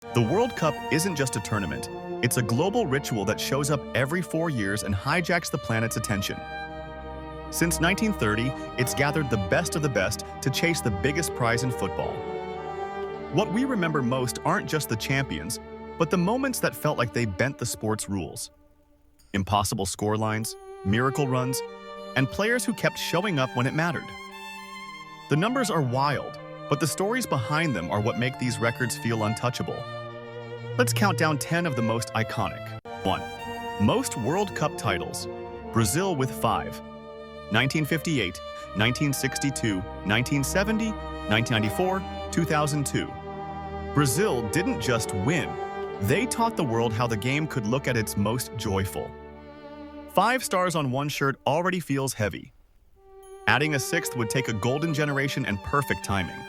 The World Cup isn't just a tournament. It's a global ritual that shows up every 4 years and hijacks the planet's attention. Since 1930, it's gathered the best of the best to chase the biggest prize in football. What we remember most aren't just the champions, but the moments that felt like they bent the sport's rules. Impossible scorelines, miracle runs, and players who kept showing up when it mattered. The numbers are wild, but the stories behind them are what make these records feel untouchable. Let's count down 10 of the most iconic. 1. Most World Cup titles. Brazil with 5. 1958, 1962, 1970, 1994, 2002. Brazil didn't just win. They taught the world how the game could look at its most joyful. 5 stars on one shirt already feels heavy. Adding a 6th would take a golden generation and perfect timing.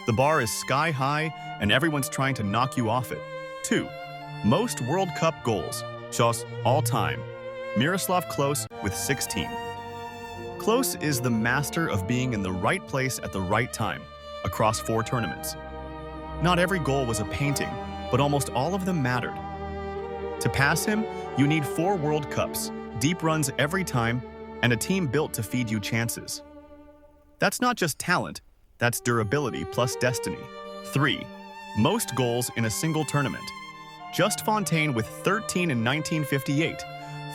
The bar is sky high, and everyone's trying to knock you off it. 2. Most World Cup goals. Just all time. Miroslav Klose with 16. Klose is the master of being in the right place at the right time, across 4 tournaments. Not every goal was a painting, but almost all of them mattered. To pass him, you need 4 World Cups, deep runs every time, and a team built to feed you chances. That's not just talent, that's durability plus destiny. 3. Most goals in a single tournament. Just Fontaine with 13 in 1958,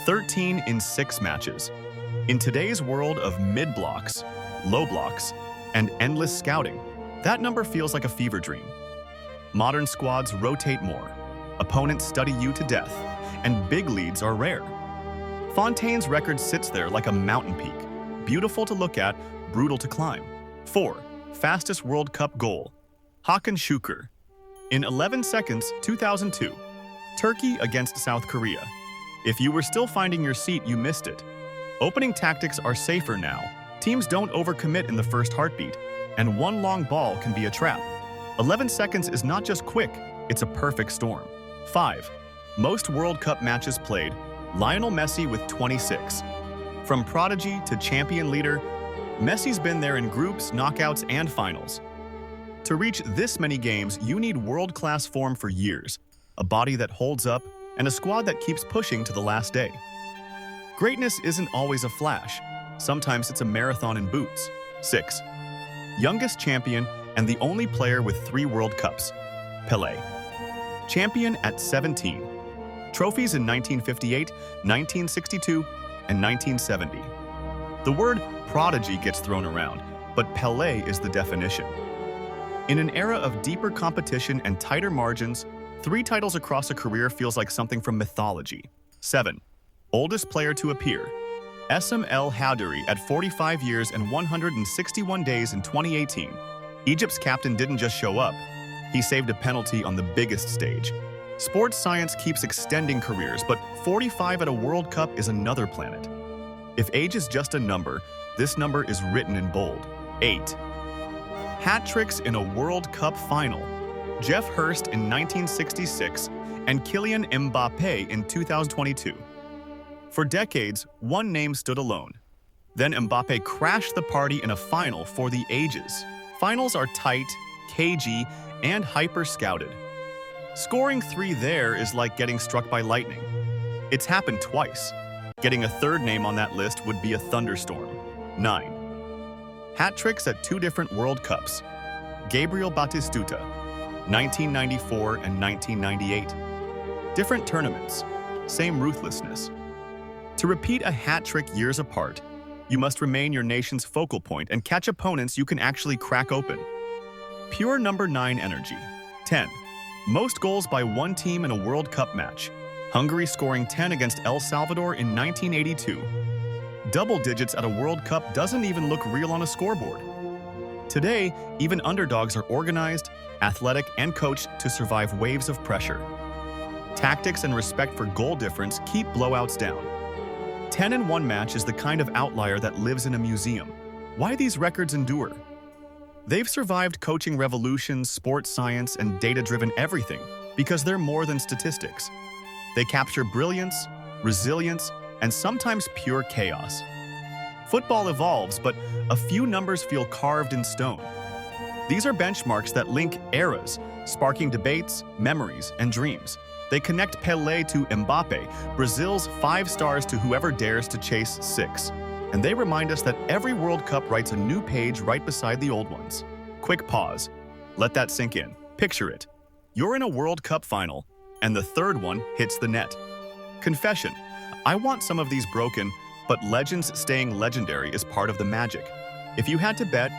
13 in 6 matches. In today's world of mid-blocks, low blocks, and endless scouting, that number feels like a fever dream. Modern squads rotate more, opponents study you to death, and big leads are rare. Fontaine's record sits there like a mountain peak, beautiful to look at, brutal to climb. 4. Fastest World Cup goal. Hakan Şükür. In 11 seconds, 2002. Turkey against South Korea. If you were still finding your seat, you missed it. Opening tactics are safer now. Teams don't overcommit in the first heartbeat, and one long ball can be a trap. 11 seconds is not just quick, it's a perfect storm. 5. Most World Cup matches played. Lionel Messi with 26. From prodigy to champion leader, Messi's been there in groups, knockouts, and finals. To reach this many games, you need world-class form for years, a body that holds up, and a squad that keeps pushing to the last day. Greatness isn't always a flash. Sometimes it's a marathon in boots. 6. Youngest champion and the only player with 3 World Cups. Pele. Champion at 17. Trophies in 1958, 1962, and 1970. The word prodigy gets thrown around, but Pele is the definition. In an era of deeper competition and tighter margins, 3 titles across a career feels like something from mythology. 7. Oldest player to appear. Essam El Hadary at 45 years and 161 days in 2018. Egypt's captain didn't just show up. He saved a penalty on the biggest stage. Sports science keeps extending careers, but 45 at a World Cup is another planet. If age is just a number, this number is written in bold. 8. Hat tricks in a World Cup final. Jeff Hurst in 1966 and Kylian Mbappé in 2022. For decades, one name stood alone. Then Mbappé crashed the party in a final for the ages. Finals are tight, cagey, and hyper-scouted. Scoring 3 there is like getting struck by lightning. It's happened twice. Getting a third name on that list would be a thunderstorm. 9. Hat tricks at 2 different World Cups. Gabriel Batistuta, 1994 and 1998. Different tournaments, same ruthlessness. To repeat a hat trick years apart, you must remain your nation's focal point and catch opponents you can actually crack open. Pure number 9 energy. 10. Most goals by one team in a World Cup match. Hungary scoring 10 against El Salvador in 1982. Double digits at a World Cup doesn't even look real on a scoreboard. Today, even underdogs are organized, athletic, and coached to survive waves of pressure. Tactics and respect for goal difference keep blowouts down. 10 in one match is the kind of outlier that lives in a museum. Why these records endure? They've survived coaching revolutions, sports science, and data-driven everything because they're more than statistics. They capture brilliance, resilience, and sometimes pure chaos. Football evolves, but a few numbers feel carved in stone. These are benchmarks that link eras, sparking debates, memories, and dreams. They connect Pele to Mbappe, Brazil's 5 stars to whoever dares to chase 6. And they remind us that every World Cup writes a new page right beside the old ones. Quick pause. Let that sink in. Picture it. You're in a World Cup final, and the third one hits the net. Confession. I want some of these broken, but legends staying legendary is part of the magic. If you had to bet,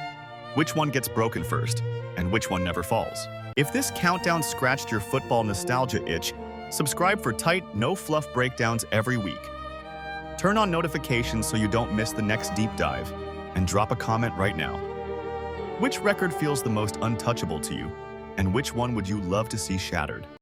which one gets broken first, and which one never falls? If this countdown scratched your football nostalgia itch, subscribe for tight, no-fluff breakdowns every week. Turn on notifications so you don't miss the next deep dive, and drop a comment right now. Which record feels the most untouchable to you, and which one would you love to see shattered?